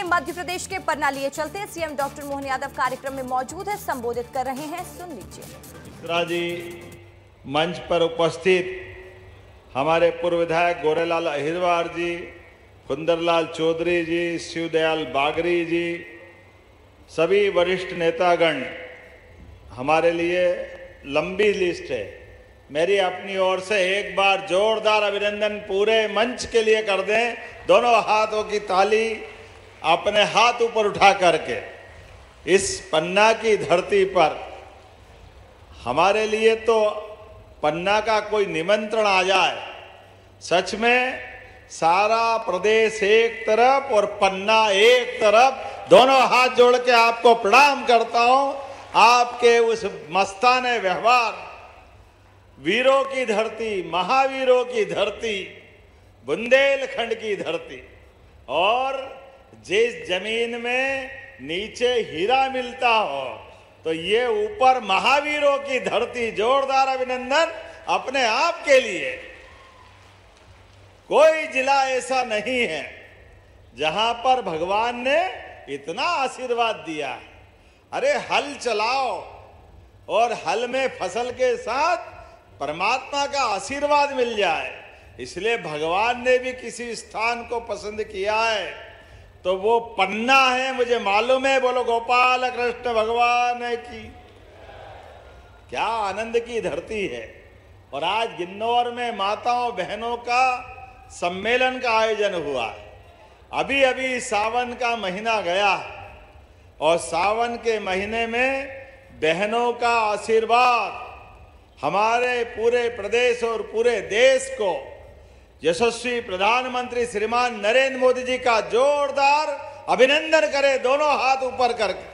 मध्य प्रदेश के पन्ना लिए चलते सीएम डॉक्टर मोहन यादव कार्यक्रम में मौजूद है, संबोधित कर रहे हैं, सुन लीजिए। मिश्रा जी, मंच पर उपस्थित हमारे पूर्व विधायक गोरेलाल अहिरवार जी, कुंदरलाल चौधरी जी, शिवदयाल बागरी जी, सभी वरिष्ठ नेतागण, हमारे लिए लंबी लिस्ट है। मेरी अपनी ओर से एक बार जोरदार अभिनंदन पूरे मंच के लिए कर दें। दोनों हाथों की ताली अपने हाथ ऊपर उठा करके इस पन्ना की धरती पर हमारे लिए तो पन्ना का कोई निमंत्रण आ जाए, सच में सारा प्रदेश एक तरफ और पन्ना एक तरफ, दोनों हाथ जोड़ के आपको प्रणाम करता हूं। आपके उस मस्ताने व्यवहार, वीरों की धरती, महावीरों की धरती, बुंदेलखंड की धरती, और जिस जमीन में नीचे हीरा मिलता हो तो ये ऊपर महावीरों की धरती। जोरदार अभिनंदन अपने आप के लिए। कोई जिला ऐसा नहीं है जहां पर भगवान ने इतना आशीर्वाद दिया है। अरे हल चलाओ और हल में फसल के साथ परमात्मा का आशीर्वाद मिल जाए, इसलिए भगवान ने भी किसी स्थान को पसंद किया है तो वो पन्ना है, मुझे मालूम है। बोलो गोपाल कृष्ण भगवान की। क्या आनंद की धरती है। और आज गिन्नौर में माताओं बहनों का सम्मेलन का आयोजन हुआ है। अभी अभी सावन का महीना गया और सावन के महीने में बहनों का आशीर्वाद हमारे पूरे प्रदेश और पूरे देश को यशस्वी प्रधानमंत्री श्रीमान नरेंद्र मोदी जी का जोरदार अभिनंदन करें, दोनों हाथ ऊपर करके।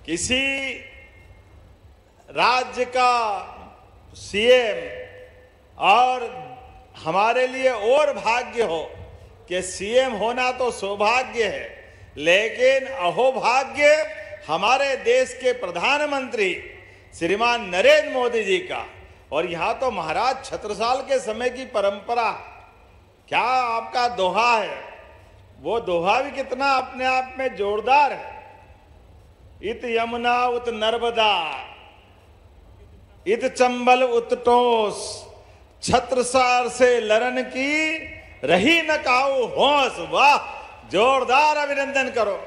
किसी राज्य का सीएम, और हमारे लिए और भाग्य हो कि सीएम होना तो सौभाग्य है, लेकिन अहोभाग्य हमारे देश के प्रधानमंत्री श्रीमान नरेंद्र मोदी जी का। और यहां तो महाराज छत्रसाल के समय की परंपरा, क्या आपका दोहा है, वो दोहा भी कितना अपने आप में जोरदार है। इत यमुना उत नर्मदा, इत चंबल उत टोस, छत्रसाल से लरन की रही न काऊ होश। वाह, जोरदार अभिनंदन करो।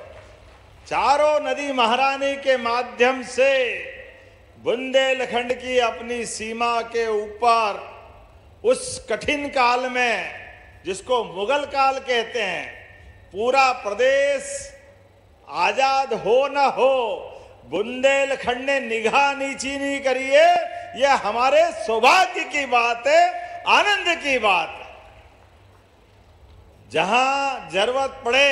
चारों नदी महारानी के माध्यम से बुंदेलखंड की अपनी सीमा के ऊपर उस कठिन काल में, जिसको मुगल काल कहते हैं, पूरा प्रदेश आजाद हो न हो, बुंदेलखंड ने निगाह नीची नहीं करी है। यह हमारे सौभाग्य की बात है, आनंद की बात है। जहां जरूरत पड़े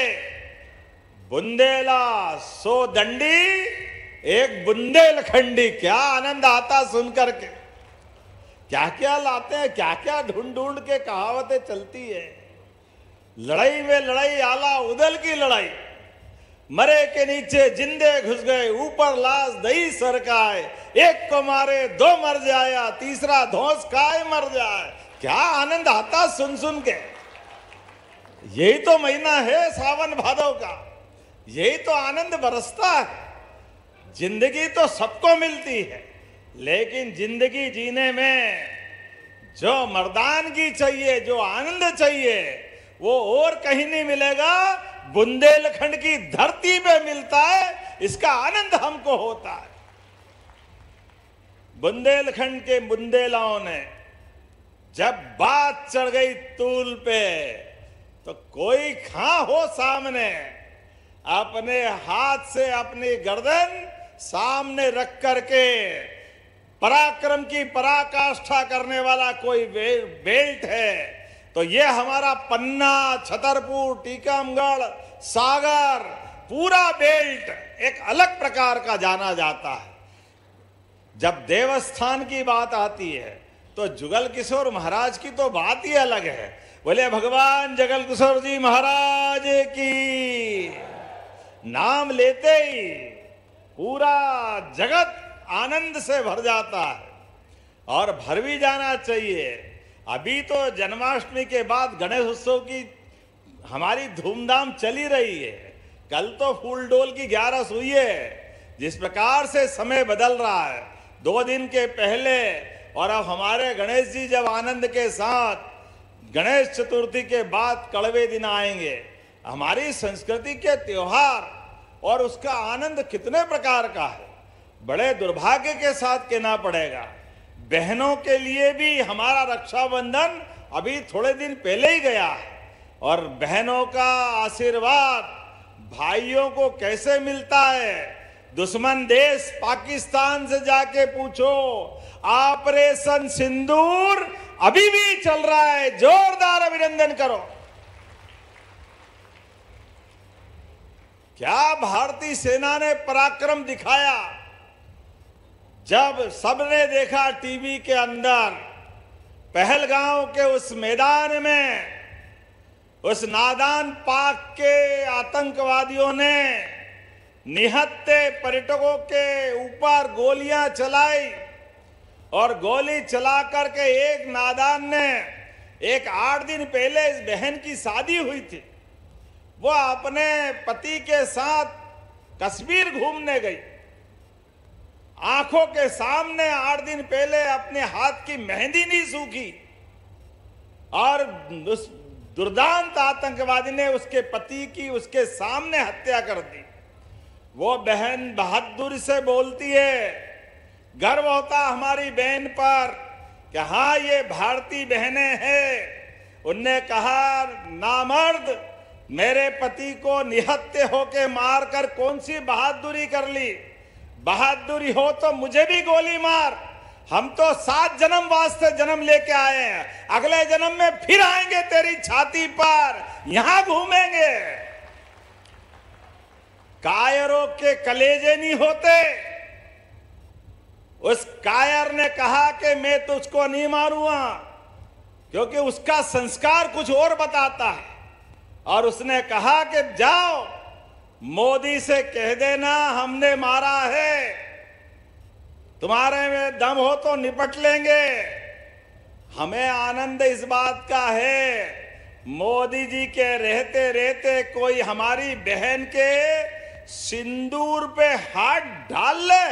बुंदेला सो दंडी, एक बुंदेलखंडी। क्या आनंद आता सुनकर के। क्या क्या लाते हैं, क्या क्या ढूंढ ढूंढ के कहावतें चलती है। लड़ाई में लड़ाई, आला उदल की लड़ाई, मरे के नीचे जिंदे घुस गए, ऊपर लाश दही सरकाए, एक को मारे दो मर जाया, तीसरा धौंस खाए मर जाए। क्या आनंद आता सुन सुन के। यही तो महीना है सावन भादव का, यही तो आनंद बरसता है। जिंदगी तो सबको मिलती है, लेकिन जिंदगी जीने में जो मर्दानगी चाहिए, जो आनंद चाहिए, वो और कहीं नहीं मिलेगा, बुंदेलखंड की धरती पे मिलता है। इसका आनंद हमको होता है। बुंदेलखंड के बुंदेलाओं ने जब बात चढ़ गई तूल पे, तो कोई खां हो सामने, अपने हाथ से अपनी गर्दन सामने रख करके पराक्रम की पराकाष्ठा करने वाला कोई बेल्ट है तो ये हमारा पन्ना, छतरपुर, टीकमगढ़, सागर, पूरा बेल्ट एक अलग प्रकार का जाना जाता है। जब देवस्थान की बात आती है तो जुगल किशोर महाराज की तो बात ही अलग है। बोले भगवान जगल किशोर जी महाराज की। नाम लेते ही पूरा जगत आनंद से भर जाता है और भर भी जाना चाहिए। अभी तो जन्माष्टमी के बाद गणेश उत्सव की हमारी धूमधाम चली रही है। कल तो फूल डोल की 11 हुई है। जिस प्रकार से समय बदल रहा है, 2 दिन के पहले और अब हमारे गणेश जी जब आनंद के साथ गणेश चतुर्थी के बाद कड़वे दिन आएंगे। हमारी संस्कृति के त्योहार और उसका आनंद कितने प्रकार का है। बड़े दुर्भाग्य के साथ कहना पड़ेगा, बहनों के लिए भी हमारा रक्षाबंधन अभी थोड़े दिन पहले ही गया है और बहनों का आशीर्वाद भाइयों को कैसे मिलता है। दुश्मन देश पाकिस्तान से जाके पूछो, ऑपरेशन सिंदूर अभी भी चल रहा है। जोरदार अभिनंदन करो। क्या भारतीय सेना ने पराक्रम दिखाया। जब सबने देखा टीवी के अंदर पहलगांव के उस मैदान में उस नादान पाक के आतंकवादियों ने निहत्थे पर्यटकों के ऊपर गोलियां चलाई और गोली चला करके एक नादान ने, एक 8 दिन पहले इस बहन की शादी हुई थी, वो अपने पति के साथ कश्मीर घूमने गई। आंखों के सामने 8 दिन पहले अपने हाथ की मेहंदी नहीं सूखी और उस दुर्दांत आतंकवादी ने उसके पति की उसके सामने हत्या कर दी। वो बहन बहादुरी से बोलती है, गर्व होता हमारी बहन पर कि हाँ ये भारतीय बहनें हैं। उनने कहा, नामर्द, मेरे पति को निहत्थे होके मारकर कौन सी बहादुरी कर ली। बहादुरी हो तो मुझे भी गोली मार। हम तो 7 जन्म वास्ते जन्म लेके आए हैं, अगले जन्म में फिर आएंगे तेरी छाती पर, यहां घूमेंगे। कायरों के कलेजे नहीं होते। उस कायर ने कहा कि मैं तुझको नहीं मारूंगा, क्योंकि उसका संस्कार कुछ और बताता है। और उसने कहा कि जाओ मोदी से कह देना हमने मारा है, तुम्हारे में दम हो तो निपट लेंगे। हमें आनंद इस बात का है, मोदी जी के रहते रहते कोई हमारी बहन के सिंदूर पे हाथ डाल ले,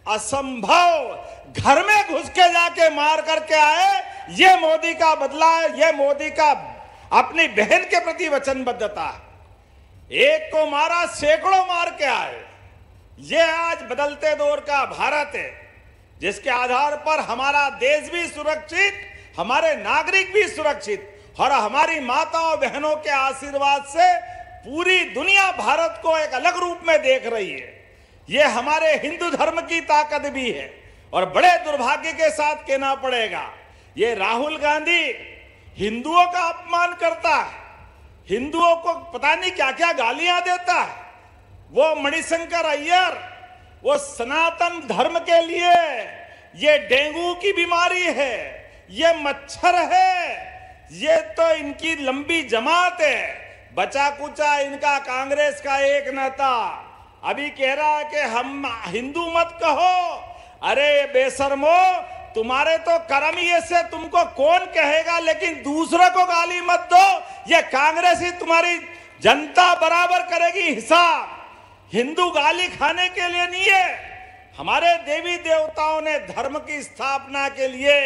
असंभव। घर में घुस के जाके मार करके आए, ये मोदी का बदला है, ये मोदी का अपनी बहन के प्रति वचनबद्धता है। एक को मारा, सैकड़ों मार के आए। ये आज बदलते दौर का भारत है, जिसके आधार पर हमारा देश भी सुरक्षित, हमारे नागरिक भी सुरक्षित और हमारी माताओं बहनों के आशीर्वाद से पूरी दुनिया भारत को एक अलग रूप में देख रही है। ये हमारे हिंदू धर्म की ताकत भी है। और बड़े दुर्भाग्य के साथ कहना पड़ेगा, ये राहुल गांधी हिंदुओं का अपमान करता है, हिंदुओं को पता नहीं क्या क्या गालियां देता है। वो मणिशंकर अय्यर, वो सनातन धर्म के लिए ये डेंगू की बीमारी है, ये मच्छर है, ये तो इनकी लंबी जमात है। बचा कुचा इनका कांग्रेस का एक नेता अभी कह रहा है कि हम हिंदू मत कहो। अरे बेशर्मो, तुम्हारे तो कर्म ही ऐसे, तुमको कौन कहेगा, लेकिन दूसरे को गाली मत दो। ये कांग्रेस ही तुम्हारी जनता बराबर करेगी हिसाब। हिंदू गाली खाने के लिए नहीं है। हमारे देवी देवताओं ने धर्म की स्थापना के लिए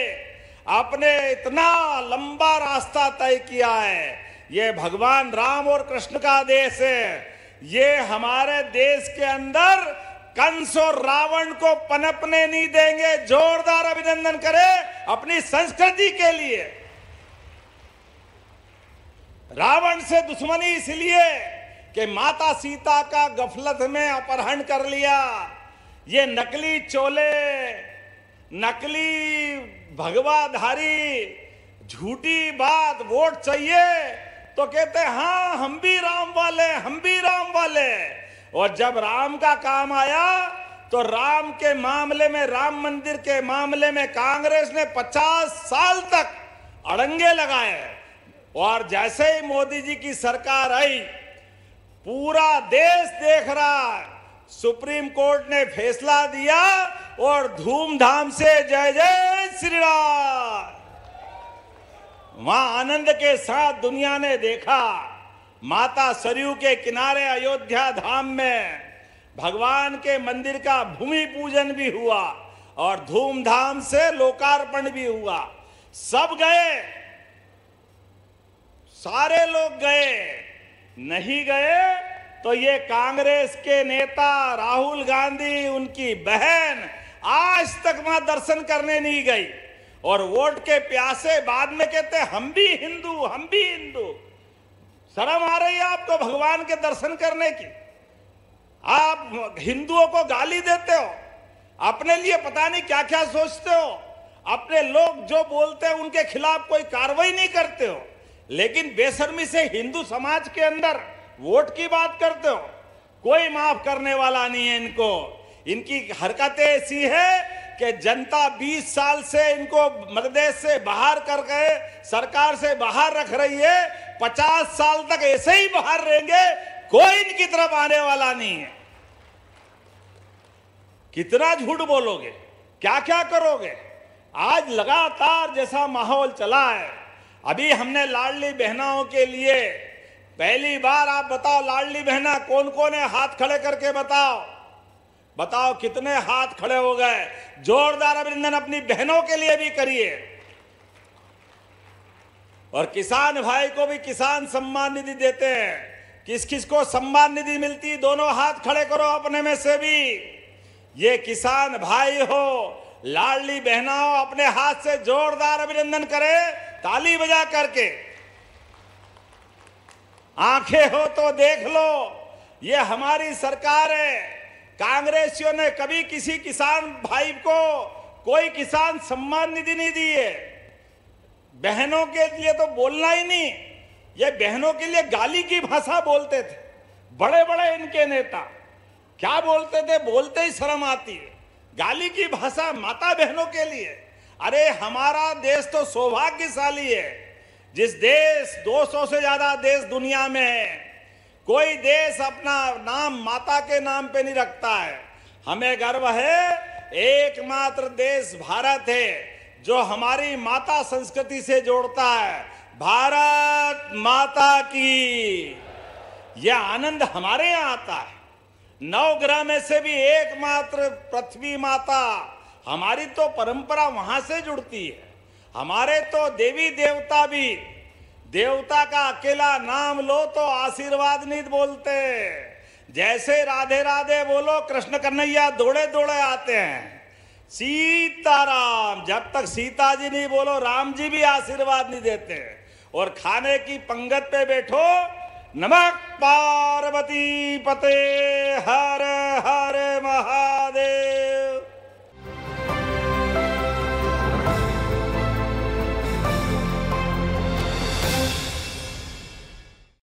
आपने इतना लंबा रास्ता तय किया है। ये भगवान राम और कृष्ण का देश है। ये हमारे देश के अंदर कंस और रावण को पनपने नहीं देंगे। जोरदार अभिनंदन करें अपनी संस्कृति के लिए। रावण से दुश्मनी इसलिए कि माता सीता का गफलत में अपहरण कर लिया। ये नकली चोले, नकली भगवाधारी, झूठी बात, वोट चाहिए तो कहते हाँ हम भी राम वाले, हम भी राम वाले। और जब राम का काम आया तो राम के मामले में, राम मंदिर के मामले में कांग्रेस ने 50 साल तक अड़ंगे लगाए। और जैसे ही मोदी जी की सरकार आई, पूरा देश देख रहा है, सुप्रीम कोर्ट ने फैसला दिया और धूमधाम से जय जय श्री राम। वहां आनंद के साथ दुनिया ने देखा माता सरयू के किनारे अयोध्या धाम में भगवान के मंदिर का भूमि पूजन भी हुआ और धूमधाम से लोकार्पण भी हुआ। सब गए, सारे लोग गए। नहीं गए तो ये कांग्रेस के नेता राहुल गांधी, उनकी बहन आज तक वहां दर्शन करने नहीं गई और वोट के प्यासे बाद में कहते हम भी हिंदू, हम भी हिंदू। शर्म आ रही है आपको भगवान के दर्शन करने की? आप हिंदुओं को गाली देते हो, अपने लिए पता नहीं क्या क्या सोचते हो, अपने लोग जो बोलते हैं उनके खिलाफ कोई कार्रवाई नहीं करते हो, लेकिन बेशर्मी से हिंदू समाज के अंदर वोट की बात करते हो। कोई माफ करने वाला नहीं है इनको। इनकी हरकतें ऐसी है कि जनता 20 साल से इनको मध्य प्रदेश से बाहर कर गए, सरकार से बाहर रख रही है। 50 साल तक ऐसे ही बाहर रहेंगे, कोई इनकी तरफ आने वाला नहीं है। कितना झूठ बोलोगे, क्या क्या करोगे? आज लगातार जैसा माहौल चला है, अभी हमने लाडली बहनाओं के लिए पहली बार, आप बताओ लाडली बहना कौन कौन है? हाथ खड़े करके बताओ, बताओ कितने हाथ खड़े हो गए? जोरदार अभिनंदन अपनी बहनों के लिए भी करिए। और किसान भाई को भी किसान सम्मान निधि देते हैं। किस किस को सम्मान निधि मिलती? दोनों हाथ खड़े करो अपने में से भी। ये किसान भाई हो, लाडली बहनाओं, अपने हाथ से जोरदार अभिनंदन करें ताली बजा करके। आंखें हो तो देख लो, ये हमारी सरकार है। कांग्रेसियों ने कभी किसी किसान भाई को कोई किसान सम्मान निधि नहीं दी है। बहनों के लिए तो बोलना ही नहीं, ये बहनों के लिए गाली की भाषा बोलते थे बड़े बड़े इनके नेता। क्या बोलते थे? बोलते ही शर्म आती है। गाली की भाषा माता बहनों के लिए। अरे हमारा देश तो सौभाग्यशाली है, जिस देश 200 से ज्यादा देश दुनिया में है, कोई देश अपना नाम माता के नाम पे नहीं रखता है। हमें गर्व है, एकमात्र देश भारत है जो हमारी माता संस्कृति से जोड़ता है। भारत माता की, यह आनंद हमारे यहाँ आता है। 9 ग्रह में से भी एकमात्र पृथ्वी माता, हमारी तो परंपरा वहां से जुड़ती है। हमारे तो देवी देवता भी, देवता का अकेला नाम लो तो आशीर्वाद नहीं बोलते। जैसे राधे राधे बोलो, कृष्ण कन्हैया दौड़े दौड़े आते हैं। सीताराम, जब तक सीता जी नहीं बोलो राम जी भी आशीर्वाद नहीं देते। और खाने की पंगत पे बैठो, नमः पार्वती पते हर हर महा